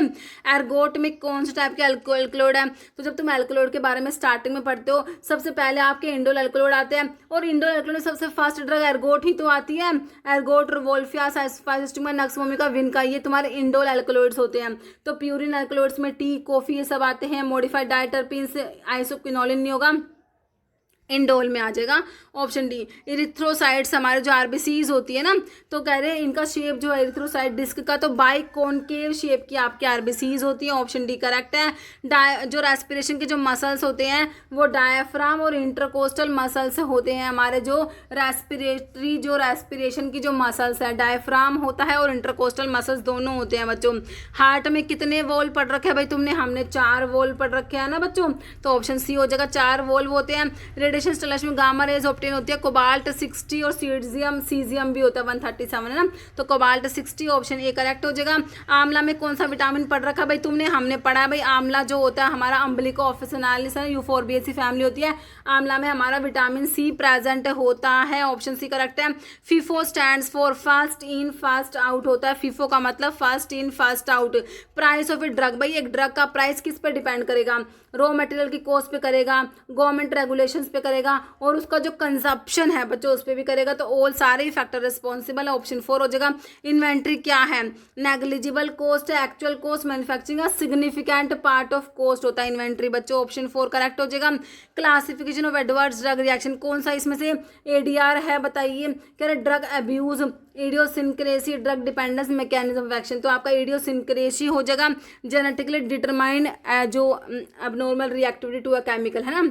एर्गोट में कौन से टाइप के एल्कलोइड है, तो जब तुम एल्कलोइड के बारे में स्टार्टिंग में पढ़ते हो सबसे पहले आपके इंडोल एल्कलोइड आते हैं, और इंडोल एल्कलोइड में सबसे फर्स्ट ड्रग एर्गोट ही तो आती है, एर्गोट, वोल्फिया, साइस्टिमा, नक्सवोमिका, विनका, ये तुम्हारे इंडोल एल्कलोइड्स होते हैं। तो प्यूरिन एल्कलोइड्स में टी, कॉफी ये सब आते हैं। मॉडिफाइड डायटरपीन से आइसोक्विनोलिन नहीं होगा, इंडोल में आ जाएगा ऑप्शन डी। इरिथ्रोसाइट्स हमारे जो आरबीसीज होती है ना, तो कह रहे हैं इनका शेप जो है इरिथ्रोसाइट डिस्क का, तो बाई कॉनकेव शेप की आपकी आरबीसीज होती है, ऑप्शन डी करेक्ट है। जो रेस्पिरेशन के जो मसल्स होते हैं वो डायफ्राम और इंटरकोस्टल मसल्स होते हैं। हमारे जो रेस्पिरेशन की जो मसल्स है, डायफ्राम होता है और इंटरकोस्टल मसल्स दोनों होते हैं बच्चों। हार्ट में कितने वॉल्व पढ़ रखे हैं भाई तुमने? हमने 4 वॉल्व पढ़ रखे हैं ना बच्चों, तो ऑप्शन सी हो जाएगा, 4 वॉल्व होते हैं। रेडिएशन स्टेलस में गामा रेज ऑब्टेन होती है, कोबाल्ट 60 और सीजियम भी होता है 137 है ना, तो कोबाल्ट 60 ऑप्शन ए करेक्ट हो जाएगा। आंवला में कौन सा विटामिन पढ़ रखा भाई तुमने? हमने पढ़ा है भाई आंवला जो होता है हमारा अम्बिलिको ऑफिसिनालिस है, यूफोरबिएसी फैमिली होती है। आंवला में हमारा विटामिन सी प्रेजेंट होता है, ऑप्शन सी करेक्ट है। FIFO stands for fast in fast out होता है, फीफो का मतलब fast in fast out. Price of a drug, भाई एक ड्रग का प्राइस किस पे डिपेंड करेगा? रॉ मटेरियल की कॉस्ट पे करेगा, गवर्नमेंट रेगुलेशंस पे करेगा, और उसका जो कंजप्शन है बच्चों उस पर भी करेगा, तो ऑल सारे ही फैक्टर रिस्पॉन्सिबल है, ऑप्शन 4 हो जाएगा। इन्वेंट्री क्या है? नेग्लिजिबल कॉस्ट है, एक्चुअल कॉस्ट, मैन्युफैक्चरिंग का सिग्निफिकेंट पार्ट ऑफ कॉस्ट होता है इन्वेंट्री बच्चों, ऑप्शन 4 करेक्ट हो जाएगा। Classification of adverse drug reaction, कौन सा इसमें से एडीआर है बताइए? कह रहे drug abuse, idiosyncrasy, drug dependence, mechanism of action, तो आपका इडियोसिनक्रेसी हो जाएगा। जेनेटिकली डिटरमाइंड जो abnormal reactivity to a chemical है ना,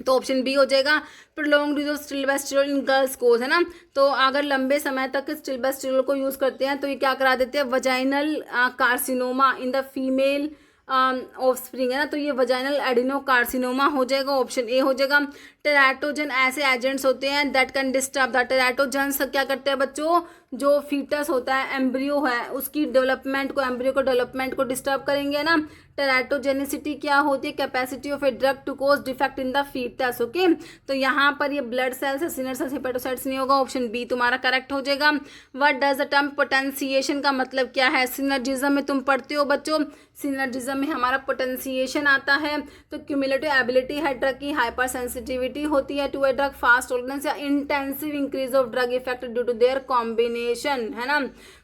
तो ऑप्शन बी हो जाएगा। Prolonged use of stilboestrol in girls cause है ना, तो अगर लंबे समय तक स्टिल्बेस्टेरोल को यूज करते हैं तो ये क्या करा देते हैं? Vaginal carcinoma in the female of spring है ना, तो ये वजाइनल एडिनो कार्सिनोमा हो जाएगा, ऑप्शन ए हो जाएगा। टेराटोजन ऐसे एजेंट्स होते हैं दैट कैन डिस्टर्ब द टेराटोजन्स क्या करते हैं बच्चों? जो फीटस होता है, एम्ब्रियो है, उसकी डेवलपमेंट को, एम्ब्रियो को डेवलपमेंट को डिस्टर्ब करेंगे ना। टेराटोजेनिसिटी क्या होती है? Capacity of a drug to cause defect in the foetus, okay. तो यहाँ पर ये ब्लड सेल्स, सिनर सेल्स, हेपेटोसाइट्स नहीं होगा, ऑप्शन बी तुम्हारा करेक्ट हो जाएगा। What does the term potentiation का मतलब क्या है? सिनर्जिज्म में तुम पढ़ते हो बच्चों, सिनर्जिज्म में हमारा पोटेंशिएशन आता है, तो क्यूमुलेटिव एबिलिटी है ड्रग की, हाइपर सेंसिटिविटी होती है to a drug, fast tolerance या intensive increase of drug effect due to their combination है ना,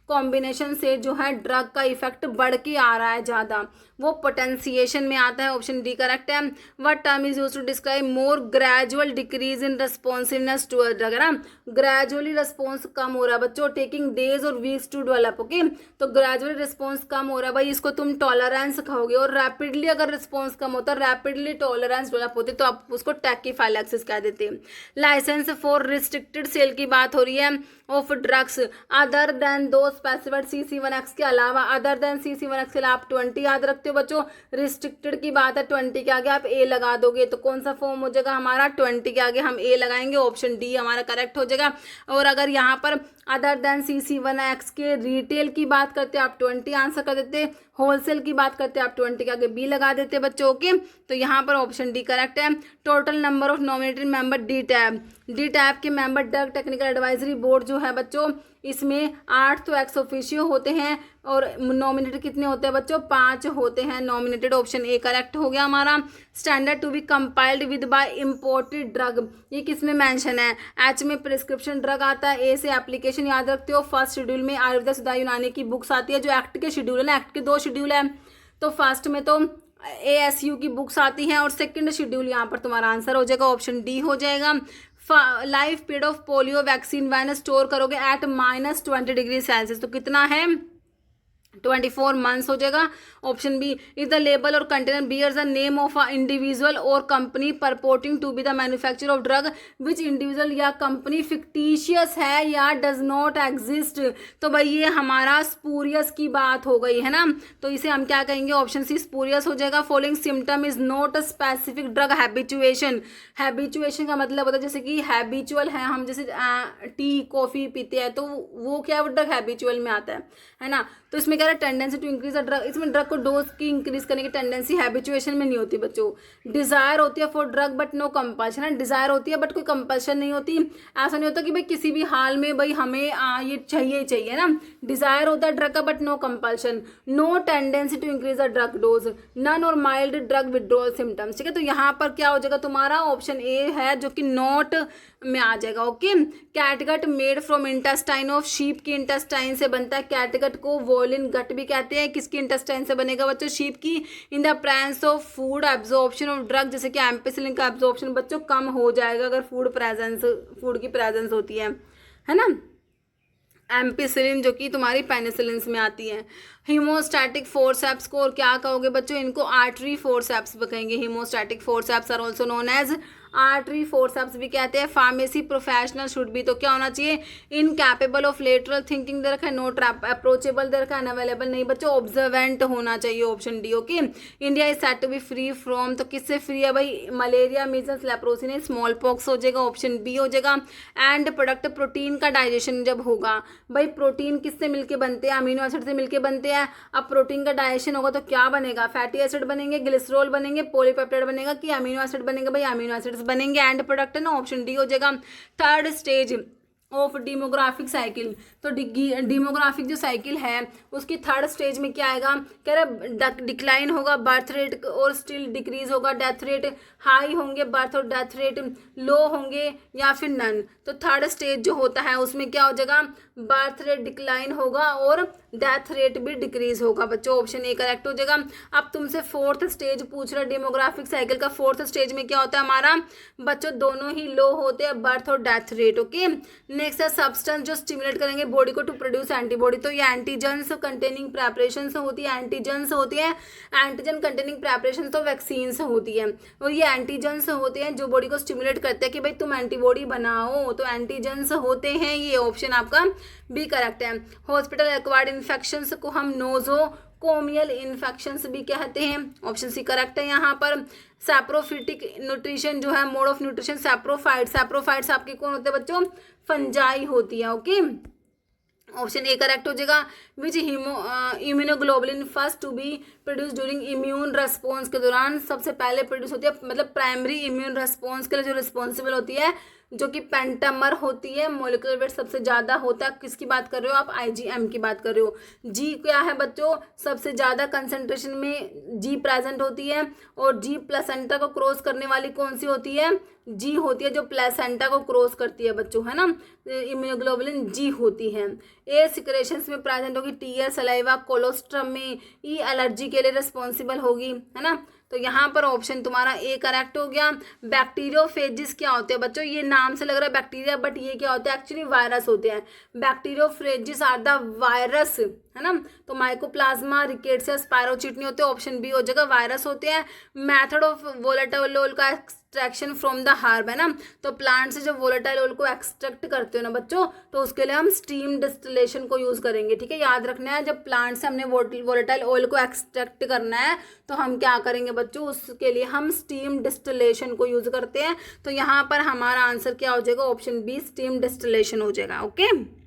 कॉम्बिनेशन से जो है ड्रग का इफेक्ट बढ़ के आ रहा है ज़्यादा, वो पोटेंशिएशन में आता है, ऑप्शन डी करेक्ट है। What term is used to describe more gradual decrease in responsiveness to a drug है ना, ग्रेजुअली रिस्पॉन्स कम हो रहा है बच्चों, टेकिंग डेज और वीक्स टू डेवलप, ओके। तो ग्रेजुअली रिस्पॉन्स कम हो रहा है भाई, इसको तुम टॉलरेंस कहोगे, और रैपिडली अगर रिस्पॉन्स कम होता है, रैपिडली टॉलरेंस डेवलप होती है, तो आप उसको टैकीफाइलैक्सिस कह देते हैं। लाइसेंस फॉर रिस्ट्रिक्टेड सेल की बात हो रही है ऑफ ड्रग्स अदर देन दो स्पेसिफाइड CC1X के अलावा, अदर देन CC1X के अलावा आप 20 याद रखते हो बच्चों, रिस्ट्रिक्टेड की बात है, 20 के आगे आप ए लगा दोगे, तो कौन सा फॉर्म हो जाएगा हमारा? 20 के आगे हम ए लगाएंगे, ऑप्शन डी हमारा करेक्ट हो जाएगा। और अगर यहाँ पर अदर देन CC1X के रिटेल की बात करते आप 20 आंसर कर देते, होलसेल की बात करते आप 20 के आगे बी लगा देते बच्चों, ओके। तो यहाँ पर ऑप्शन डी करेक्ट है। Total number of nominated member D TAB के member drug technical advisory board जो है बच्चों, इसमें 8 तो एक्स ऑफिशियो होते हैं, और नॉमिनेटेड कितने होते हैं बच्चों? 5 होते हैं नॉमिनेटेड, ऑप्शन ए करेक्ट हो गया हमारा। Standard to be compiled with by imported drug, ये किस में मेंशन है? एच में प्रिस्क्रिप्शन ड्रग आता है, ए से एप्लीकेशन याद रखते हो, फर्स्ट शेड्यूल में आयुर्वेदा सुधा यूनानी की बुक्स आती है, जो एक्ट के शेड्यूल है ना, एक्ट के 2 शेड्यूल है, तो फर्स्ट में तो ASU की बुक्स आती हैं, और सेकंड शेड्यूल यहाँ पर तुम्हारा आंसर हो जाएगा, ऑप्शन डी हो जाएगा। Life period of polio vaccine when store करोगे एट -20 डिग्री सेल्सियस, तो कितना है? 24 मंथ्स हो जाएगा, option B. If the label और container bears the name of a individual और company purporting to be the manufacturer of drug, which individual या company fictitious है या डज नॉट एग्जिस्ट, तो भाई ये हमारा स्पूरियस की बात हो गई है ना, तो इसे हम क्या कहेंगे? ऑप्शन सी स्पूरियस हो जाएगा। Following symptom is not a specific drug habituation, habituation का मतलब होता है जैसे कि हैबिचुअल है, हम जैसे टी कॉफी पीते हैं, तो वो क्या ड्रग हैबिचुअल में आता है ना, तो इसमें क्या है? Tendency to increase the drug, इसमें ड्रग को डोज की इंक्रीज करने की टेंडेंसी हैबिचुएशन में नहीं होती बच्चों। डिजायर होती है for drug but no compulsion है, डिजायर होती है बट कोई कंपल्शन नहीं होती, ऐसा नहीं होता कि भाई किसी भी हाल में भाई हमें ये चाहिए चाहिए ना, डिजायर होता है ड्रग का but no compulsion. No tendency to increase the drug dose, none और माइल्ड ड्रग विड्रॉल सिम्टम्स, ठीक है। तो यहाँ पर क्या हो जाएगा तुम्हारा? ऑप्शन ए है जो कि नॉट में आ जाएगा, okay. Catgut made from intestine of sheep की इंटेस्टाइन से बनता है, कैटगट को कोलिन गट भी कहते हैं, किसकी इंटेस्टाइन से बनेगा बच्चों, शीप की। In the presence of food absorption of drug, जैसे कि एम्पिसिलिन का एब्जॉर्प्शन बच्चों कम हो जाएगा अगर फूड की प्रेजेंस होती है ना। एम्पिसिलिन जो कि तुम्हारी पेनिसिलिन में आती है। हीमोस्टैटिक फोर्सेप्स को और क्या कहोगे बच्चों, इनको आर्टरी फोर्सेप्स कहेंगे। Haemostatic forceps are also known as artery forceps भी कहते हैं। फार्मेसी प्रोफेशनल शुड भी, तो क्या होना चाहिए, इनकैपेबल ऑफ लेटरल थिंकिंग दे रखा है, नोट अप्रोचेबल दे रखा है, अनअवेलेबल नहीं बच्चों, ऑब्जर्वेंट होना चाहिए, option D. Okay, India is set to be free from, तो किससे फ्री है भाई, मलेरिया, मीजल्स, लेप्रोसी नहीं, स्मॉल पॉक्स हो जाएगा, ऑप्शन बी हो जाएगा। एंड प्रोडक्ट प्रोटीन का डाइजेशन जब होगा भाई, प्रोटीन किससे मिलके बनते हैं, अमीनो एसिड से मिलके बनते हैं। अब प्रोटीन का डाइजेशन होगा तो क्या बनेगा, फैटी एसिड बनेंगे, ग्लिसरॉल बनेंगे, पॉलीपेप्टाइड बनेगा कि अमीनो एसिड बनेंगे, भाई अमीनो एसिड्स बनेंगे। एंड प्रोडक्ट है ना, ऑप्शन डी हो जाएगा। Third stage of demographic cycle, तो डेमोग्राफिक जो साइकिल है उसकी थर्ड स्टेज में क्या आएगा, कह रहा डिक्लाइन होगा, बर्थ रेट और स्टिल डिक्रीज होगा, डेथ रेट हाई होंगे, बर्थ और डेथ रेट लो होंगे या फिर नन। तो थर्ड स्टेज जो होता है उसमें क्या हो जाएगा, बर्थ रेट डिक्लाइन होगा और डेथ रेट भी डिक्रीज होगा बच्चों, ऑप्शन ए करेक्ट हो जाएगा। अब तुमसे फोर्थ स्टेज पूछ रहा है डेमोग्राफिक साइकिल का, फोर्थ स्टेज में क्या होता है हमारा बच्चों, दोनों ही लो होते हैं, बर्थ और डेथ रेट। ओके, नेक्स्ट है सब्सटेंस जो स्टिमुलेट करेंगे बॉडी को टू प्रोड्यूस एंटीबॉडी, तो ये एंटीजन्स कंटेनिंग प्रेपरेशन होती है, एंटीजन्स होती है, एंटीजन कंटेनिंग प्रेपरेशन तो वैक्सीन होती है, और ये एंटीजन्स होते हैं जो बॉडी को स्टिमुलेट करते हैं कि भाई तुम एंटीबॉडी बनाओ, तो एंटीजन्स होते हैं, ये ऑप्शन आपका भी करेक्ट है। हॉस्पिटल एक्वायर्ड इन्फेक्शंस को हम नोजोकोमियल इन्फेक्शंस भी कहते हैं, ऑप्शन सी करेक्ट है यहाँ पर। सैप्रोफिटिक न्यूट्रिशन जो है मोड ऑफ न्यूट्रिशन, सैप्रोफाइट्स आपके कौन होते हैं बच्चों, फंजाई होती है। ओके, ऑप्शन ए करेक्ट हो जाएगा। Which immunoglobulin first to be produce during immune response, के दौरान सबसे पहले प्रोड्यूस होती है, मतलब प्राइमरी इम्यून रेस्पॉन्स के लिए जो रिस्पॉन्सिबल होती है, जो कि पेंटामर होती है, मोलिकुलर वेट सबसे ज़्यादा होता है, किसकी बात कर रहे हो आप, आईजीएम की बात कर रहे हो। जी क्या है बच्चों, सबसे ज़्यादा कंसंट्रेशन में जी प्रेजेंट होती है, और जी प्लेसेंटा को क्रॉस करने वाली कौन सी होती है, जी होती है जो प्लेसेंटा को क्रॉस करती है बच्चों, है ना, इम्यूनोग्लोबुलिन जी होती है। ए सिक्रेशंस में प्रेजेंट होगी, टीयर, सलाइवा, कोलोस्ट्रम में, ई एलर्जी के लिए रिस्पॉन्सिबल होगी, है ना। तो यहाँ पर ऑप्शन तुम्हारा ए करेक्ट हो गया। बैक्टीरियोफेजिस क्या होते हैं बच्चों, ये नाम से लग रहा है बैक्टीरिया, बट ये क्या होते हैं, एक्चुअली वायरस होते हैं। बैक्टीरियोफेजिस आर द वायरस, है ना। तो माइकोप्लाज्मा, रिकेट्सिया, स्पायरोचिटनी होते हैं, ऑप्शन बी हो जाएगा, वायरस होते हैं। मेथड ऑफ वोलेटाइल ऑयल का एक्सट्रैक्शन फ्रॉम द हर्ब, है ना, तो प्लांट से जब वोलेटाइल ऑयल को एक्सट्रैक्ट करते हो ना बच्चों, तो उसके लिए हम स्टीम डिस्टिलेशन को यूज करेंगे, ठीक है, याद रखना है। जब प्लांट से हमने वोलेटाइल ऑयल को एक्सट्रैक्ट करना है तो हम क्या करेंगे बच्चों, उसके लिए हम स्टीम डिस्टिलेशन को यूज करते हैं। तो यहाँ पर हमारा आंसर क्या हो जाएगा, ऑप्शन बी स्टीम डिस्टिलेशन हो जाएगा। ओके।